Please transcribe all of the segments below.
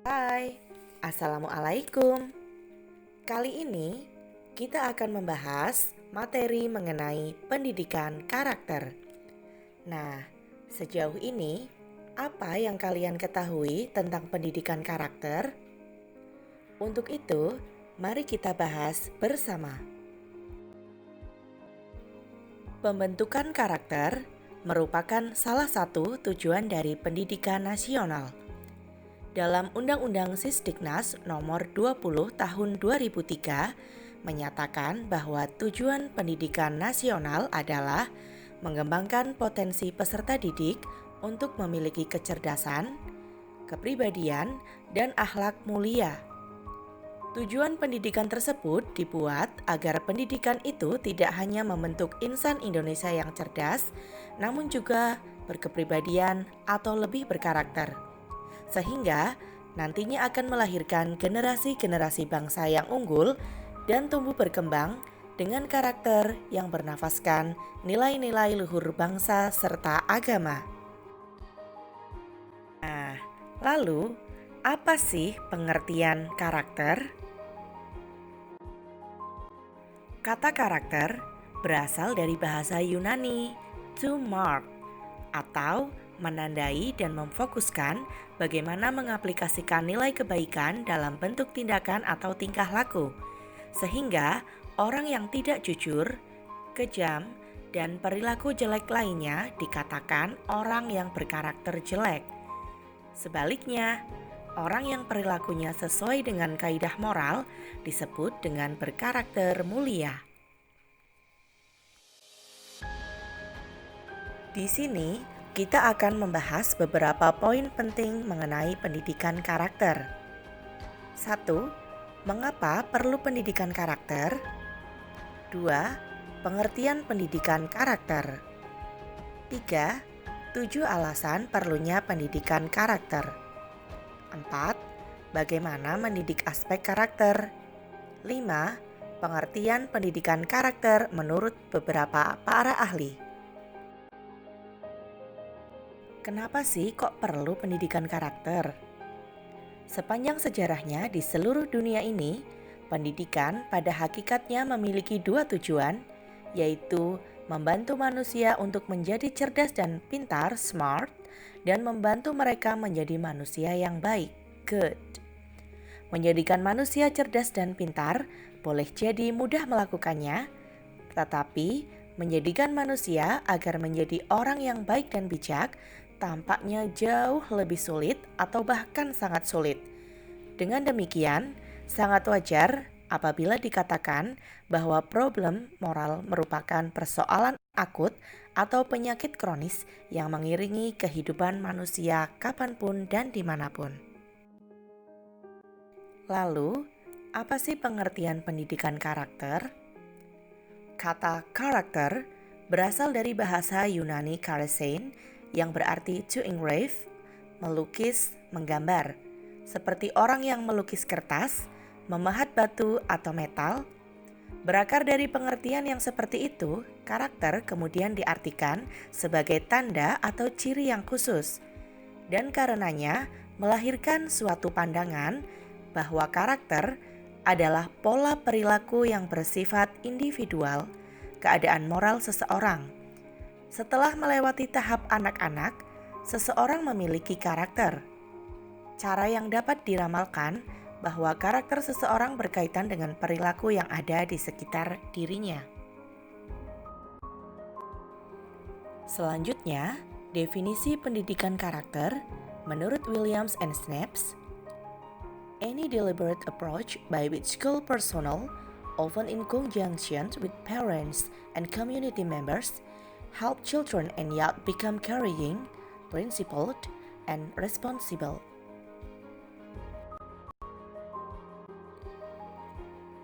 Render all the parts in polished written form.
Hai, Assalamualaikum. Kali ini kita akan membahas materi mengenai pendidikan karakter. Nah, sejauh ini apa yang kalian ketahui tentang pendidikan karakter? Untuk itu, mari kita bahas bersama. Pembentukan karakter merupakan salah satu tujuan dari pendidikan nasional. Dalam Undang-Undang Sisdiknas Nomor 20 Tahun 2003 menyatakan bahwa tujuan pendidikan nasional adalah mengembangkan potensi peserta didik untuk memiliki kecerdasan, kepribadian, dan akhlak mulia. Tujuan pendidikan tersebut dibuat agar pendidikan itu tidak hanya membentuk insan Indonesia yang cerdas, namun juga berkepribadian atau lebih berkarakter, sehingga nantinya akan melahirkan generasi-generasi bangsa yang unggul dan tumbuh berkembang dengan karakter yang bernafaskan nilai-nilai luhur bangsa serta agama. Nah, lalu apa sih pengertian karakter? Kata karakter berasal dari bahasa Yunani to mark atau menandai dan memfokuskan bagaimana mengaplikasikan nilai kebaikan dalam bentuk tindakan atau tingkah laku, sehingga orang yang tidak jujur, kejam, dan perilaku jelek lainnya dikatakan orang yang berkarakter jelek. Sebaliknya, orang yang perilakunya sesuai dengan kaidah moral disebut dengan berkarakter mulia. Di sini, kita akan membahas beberapa poin penting mengenai pendidikan karakter. 1. Mengapa perlu pendidikan karakter? 2. Pengertian pendidikan karakter. 3. 7 alasan perlunya pendidikan karakter. 4. Bagaimana mendidik aspek karakter. 5. Pengertian pendidikan karakter menurut beberapa para ahli. Kenapa sih kok perlu pendidikan karakter? Sepanjang sejarahnya di seluruh dunia ini, pendidikan pada hakikatnya memiliki dua tujuan, yaitu membantu manusia untuk menjadi cerdas dan pintar, smart, dan membantu mereka menjadi manusia yang baik, good. Menjadikan manusia cerdas dan pintar boleh jadi mudah melakukannya, tetapi menjadikan manusia agar menjadi orang yang baik dan bijak tampaknya jauh lebih sulit atau bahkan sangat sulit. Dengan demikian, sangat wajar apabila dikatakan bahwa problem moral merupakan persoalan akut atau penyakit kronis yang mengiringi kehidupan manusia kapanpun dan dimanapun. Lalu, apa sih pengertian pendidikan karakter? Kata karakter berasal dari bahasa Yunani karasein yang berarti to engrave, melukis, menggambar. Seperti orang yang melukis kertas, memahat batu atau metal. Berakar dari pengertian yang seperti itu, karakter kemudian diartikan sebagai tanda atau ciri yang khusus. Dan karenanya melahirkan suatu pandangan bahwa karakter adalah pola perilaku yang bersifat individual, keadaan moral seseorang. Setelah melewati tahap anak-anak, seseorang memiliki karakter. Cara yang dapat diramalkan bahwa karakter seseorang berkaitan dengan perilaku yang ada di sekitar dirinya. Selanjutnya, definisi pendidikan karakter menurut Williams and Snaps, any deliberate approach by which school personnel, often in conjunction with parents and community members, help children and youth become caring, principled, and responsible.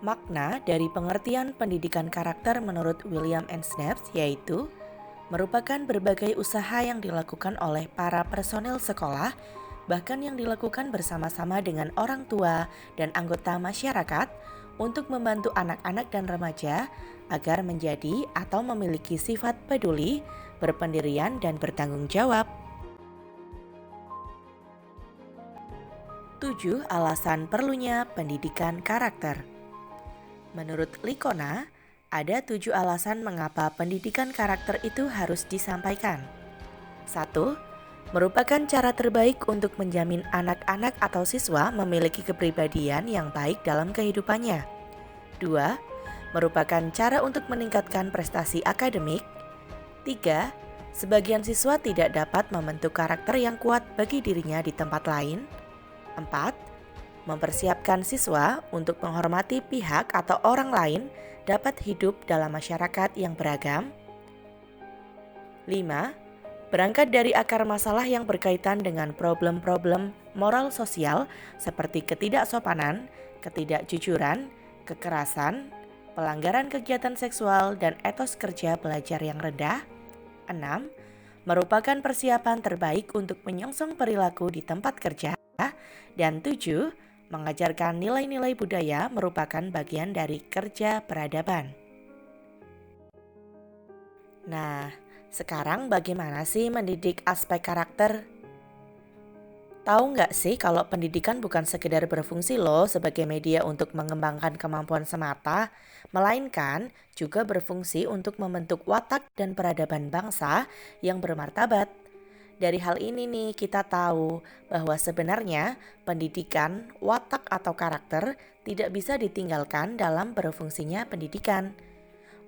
Makna dari pengertian pendidikan karakter menurut William and Snaps yaitu merupakan berbagai usaha yang dilakukan oleh para personel sekolah, bahkan yang dilakukan bersama-sama dengan orang tua dan anggota masyarakat untuk membantu anak-anak dan remaja agar menjadi atau memiliki sifat peduli, berpendirian, dan bertanggung jawab. 7 alasan perlunya pendidikan karakter. Menurut Licona, ada 7 alasan mengapa pendidikan karakter itu harus disampaikan. 1. Merupakan cara terbaik untuk menjamin anak-anak atau siswa memiliki kepribadian yang baik dalam kehidupannya. 2. Merupakan cara untuk meningkatkan prestasi akademik. 3. Sebagian siswa tidak dapat membentuk karakter yang kuat bagi dirinya di tempat lain. 4. Mempersiapkan siswa untuk menghormati pihak atau orang lain dapat hidup dalam masyarakat yang beragam. 5. Berangkat dari akar masalah yang berkaitan dengan problem-problem moral sosial seperti ketidaksopanan, ketidakjujuran, kekerasan, pelanggaran kegiatan seksual, dan etos kerja belajar yang rendah. 6. Merupakan persiapan terbaik untuk menyongsong perilaku di tempat kerja. Dan 7. Mengajarkan nilai-nilai budaya merupakan bagian dari kerja peradaban. Nah, sekarang bagaimana sih mendidik aspek karakter? Tahu nggak sih kalau pendidikan bukan sekedar berfungsi loh sebagai media untuk mengembangkan kemampuan semata, melainkan juga berfungsi untuk membentuk watak dan peradaban bangsa yang bermartabat. Dari hal ini nih kita tahu bahwa sebenarnya pendidikan, watak atau karakter tidak bisa ditinggalkan dalam berfungsinya pendidikan.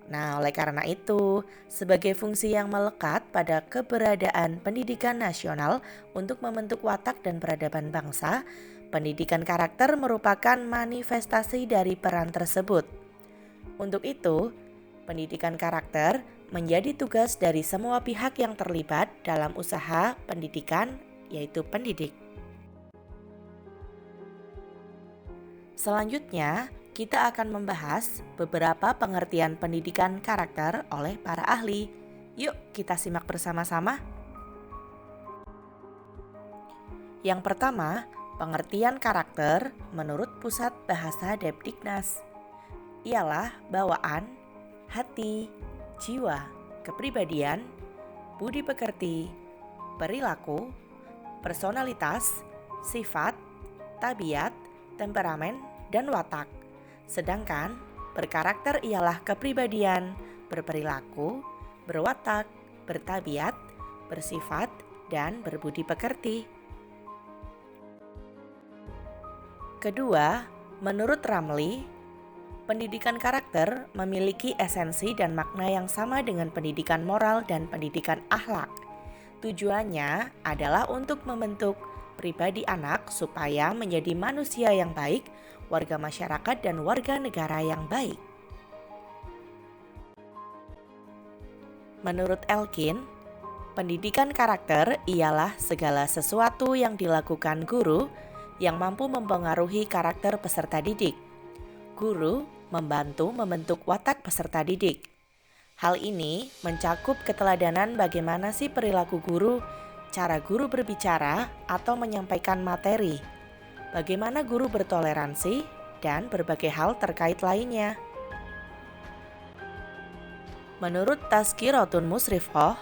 Nah, oleh karena itu, sebagai fungsi yang melekat pada keberadaan pendidikan nasional untuk membentuk watak dan peradaban bangsa, pendidikan karakter merupakan manifestasi dari peran tersebut. Untuk itu, pendidikan karakter menjadi tugas dari semua pihak yang terlibat dalam usaha pendidikan, yaitu pendidik. Selanjutnya, kita akan membahas beberapa pengertian pendidikan karakter oleh para ahli. Yuk kita simak bersama-sama. Yang pertama, pengertian karakter menurut Pusat Bahasa Depdiknas ialah bawaan, hati, jiwa, kepribadian, budi pekerti, perilaku, personalitas, sifat, tabiat, temperamen, dan watak. Sedangkan berkarakter ialah kepribadian, berperilaku, berwatak, bertabiat, bersifat, dan berbudi pekerti. Kedua, menurut Ramli, pendidikan karakter memiliki esensi dan makna yang sama dengan pendidikan moral dan pendidikan akhlak. Tujuannya adalah untuk membentuk pribadi anak supaya menjadi manusia yang baik, warga masyarakat, dan warga negara yang baik. Menurut Elkin, pendidikan karakter ialah segala sesuatu yang dilakukan guru yang mampu mempengaruhi karakter peserta didik. Guru membantu membentuk watak peserta didik. Hal ini mencakup keteladanan bagaimana sih perilaku guru, cara guru berbicara atau menyampaikan materi, bagaimana guru bertoleransi, dan berbagai hal terkait lainnya. Menurut Tazkiratun Musrifah,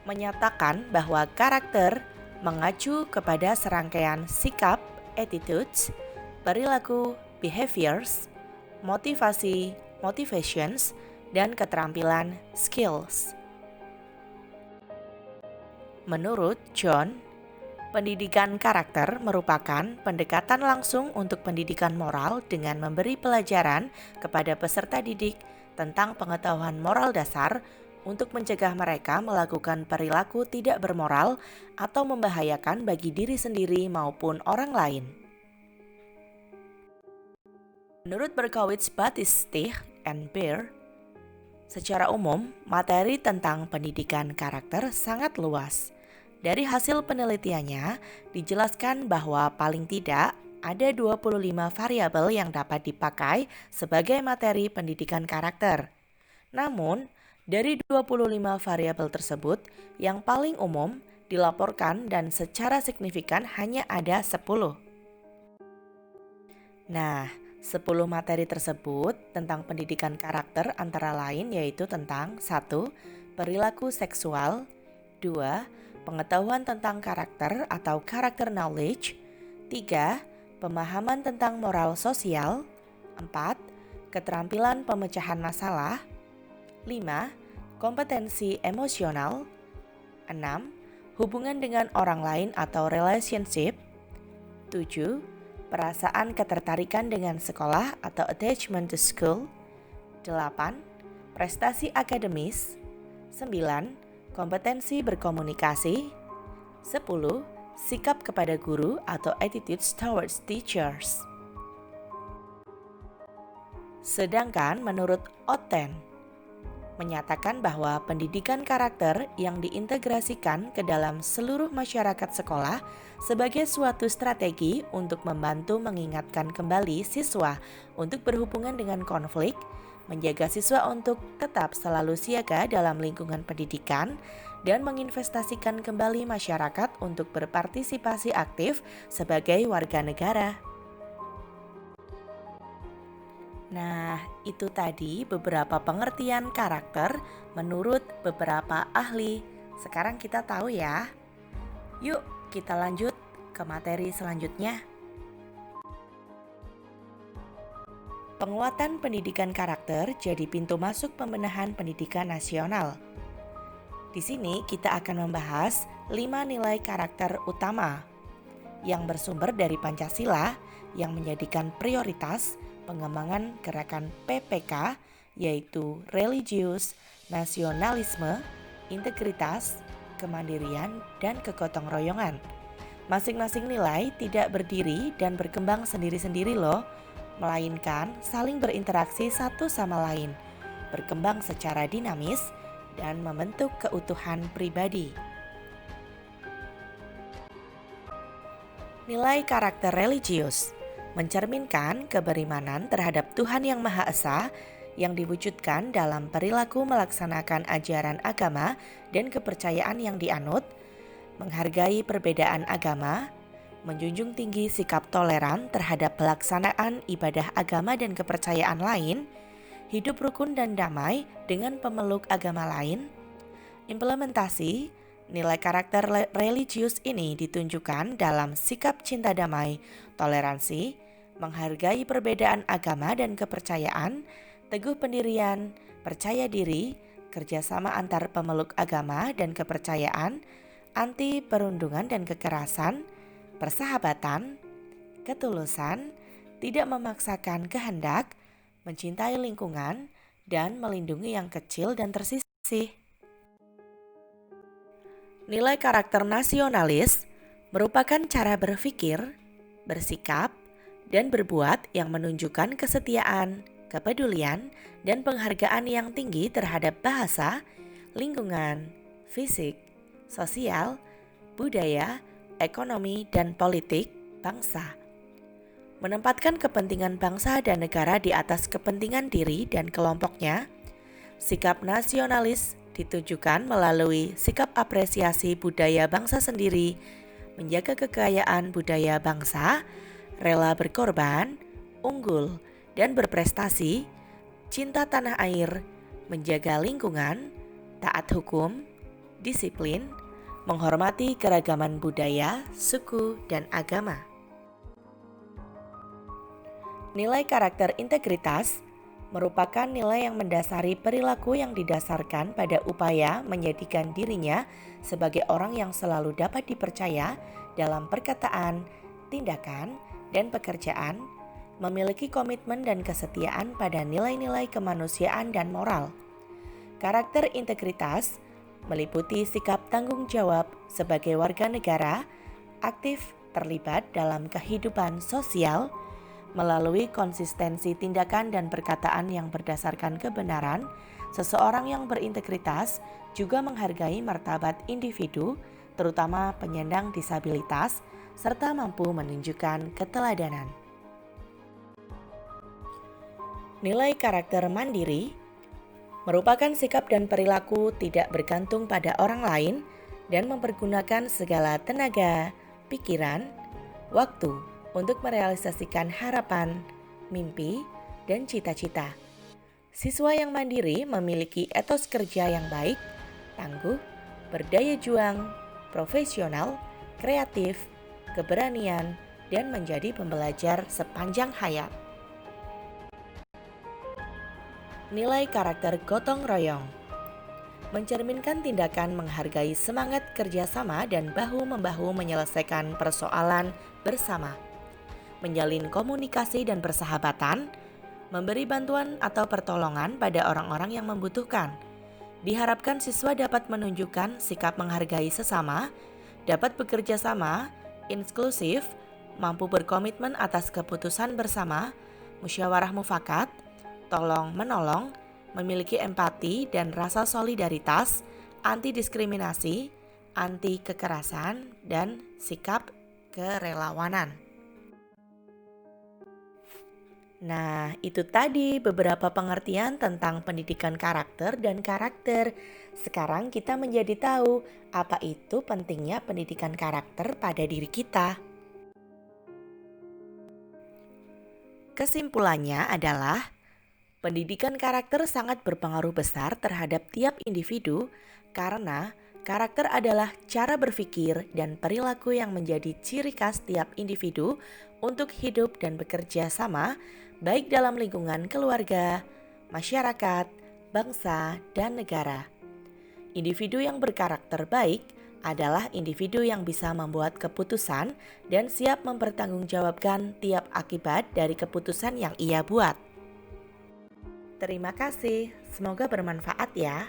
menyatakan bahwa karakter mengacu kepada serangkaian sikap, attitudes, perilaku, behaviors, motivasi, motivations, dan keterampilan, skills. Menurut John, pendidikan karakter merupakan pendekatan langsung untuk pendidikan moral dengan memberi pelajaran kepada peserta didik tentang pengetahuan moral dasar untuk mencegah mereka melakukan perilaku tidak bermoral atau membahayakan bagi diri sendiri maupun orang lain. Menurut Berkowitz, Batistich, and Beer, secara umum materi tentang pendidikan karakter sangat luas. Dari hasil penelitiannya, dijelaskan bahwa paling tidak ada 25 variabel yang dapat dipakai sebagai materi pendidikan karakter. Namun, dari 25 variabel tersebut, yang paling umum dilaporkan dan secara signifikan hanya ada 10. Nah, 10 materi tersebut tentang pendidikan karakter antara lain yaitu tentang 1. Perilaku seksual, 2. Pengetahuan tentang karakter atau character knowledge, 3. Pemahaman tentang moral sosial. 4. Keterampilan pemecahan masalah. 5. Kompetensi emosional. 6. Hubungan dengan orang lain atau relationship. 7. Perasaan ketertarikan dengan sekolah atau attachment to school. 8. Prestasi akademis. 9. Kompetensi berkomunikasi. 10. Sikap kepada guru atau attitudes towards teachers. Sedangkan menurut Otten, menyatakan bahwa pendidikan karakter yang diintegrasikan ke dalam seluruh masyarakat sekolah sebagai suatu strategi untuk membantu mengingatkan kembali siswa untuk berhubungan dengan konflik, menjaga siswa untuk tetap selalu siaga dalam lingkungan pendidikan, dan menginvestasikan kembali masyarakat untuk berpartisipasi aktif sebagai warga negara. Nah, itu tadi beberapa pengertian karakter menurut beberapa ahli. Sekarang kita tahu ya. Yuk, kita lanjut ke materi selanjutnya. Penguatan pendidikan karakter jadi pintu masuk pembenahan pendidikan nasional. Di sini kita akan membahas 5 nilai karakter utama yang bersumber dari Pancasila yang menjadikan prioritas pengembangan gerakan PPK, yaitu religius, nasionalisme, integritas, kemandirian, dan kegotong royongan. Masing-masing nilai tidak berdiri dan berkembang sendiri-sendiri loh, melainkan saling berinteraksi satu sama lain, berkembang secara dinamis, dan membentuk keutuhan pribadi. Nilai karakter religius mencerminkan keberimanan terhadap Tuhan Yang Maha Esa yang diwujudkan dalam perilaku melaksanakan ajaran agama dan kepercayaan yang dianut, menghargai perbedaan agama, menjunjung tinggi sikap toleran terhadap pelaksanaan ibadah agama dan kepercayaan lain, hidup rukun dan damai dengan pemeluk agama lain. Implementasi nilai karakter religius ini ditunjukkan dalam sikap cinta damai, toleransi, menghargai perbedaan agama dan kepercayaan, teguh pendirian, percaya diri, kerjasama antar pemeluk agama dan kepercayaan, anti perundungan dan kekerasan, persahabatan, ketulusan, tidak memaksakan kehendak, mencintai lingkungan, dan melindungi yang kecil dan tersisih. Nilai karakter nasionalis merupakan cara berpikir, bersikap, dan berbuat yang menunjukkan kesetiaan, kepedulian, dan penghargaan yang tinggi terhadap bahasa, lingkungan, fisik, sosial, budaya, ekonomi, dan politik bangsa. Menempatkan kepentingan bangsa dan negara di atas kepentingan diri dan kelompoknya, sikap nasionalis ditujukan melalui sikap apresiasi budaya bangsa sendiri, menjaga kekayaan budaya bangsa, rela berkorban, unggul, dan berprestasi, cinta tanah air, menjaga lingkungan, taat hukum, disiplin, menghormati keragaman budaya, suku, dan agama. Nilai karakter integritas merupakan nilai yang mendasari perilaku yang didasarkan pada upaya menjadikan dirinya sebagai orang yang selalu dapat dipercaya dalam perkataan, tindakan, dan pekerjaan, memiliki komitmen dan kesetiaan pada nilai-nilai kemanusiaan dan moral. Karakter integritas meliputi sikap tanggung jawab sebagai warga negara, aktif terlibat dalam kehidupan sosial, melalui konsistensi tindakan dan perkataan yang berdasarkan kebenaran. Seseorang yang berintegritas juga menghargai martabat individu, terutama penyandang disabilitas, serta mampu menunjukkan keteladanan. Nilai karakter mandiri merupakan sikap dan perilaku tidak bergantung pada orang lain dan mempergunakan segala tenaga, pikiran, waktu untuk merealisasikan harapan, mimpi, dan cita-cita. Siswa yang mandiri memiliki etos kerja yang baik, tangguh, berdaya juang, profesional, kreatif, keberanian, dan menjadi pembelajar sepanjang hayat. Nilai karakter gotong royong mencerminkan tindakan menghargai semangat kerjasama dan bahu-membahu menyelesaikan persoalan bersama, menjalin komunikasi dan persahabatan, memberi bantuan atau pertolongan pada orang-orang yang membutuhkan. Diharapkan siswa dapat menunjukkan sikap menghargai sesama, dapat bekerja sama, inklusif, mampu berkomitmen atas keputusan bersama, musyawarah mufakat, tolong-menolong, memiliki empati dan rasa solidaritas, anti diskriminasi, anti kekerasan, dan sikap kerelawanan. Nah, itu tadi beberapa pengertian tentang pendidikan karakter dan karakter. Sekarang kita menjadi tahu apa itu pentingnya pendidikan karakter pada diri kita. Kesimpulannya adalah pendidikan karakter sangat berpengaruh besar terhadap tiap individu karena karakter adalah cara berpikir dan perilaku yang menjadi ciri khas tiap individu untuk hidup dan bekerja sama, baik dalam lingkungan keluarga, masyarakat, bangsa, dan negara. Individu yang berkarakter baik adalah individu yang bisa membuat keputusan dan siap mempertanggungjawabkan tiap akibat dari keputusan yang ia buat. Terima kasih, semoga bermanfaat ya.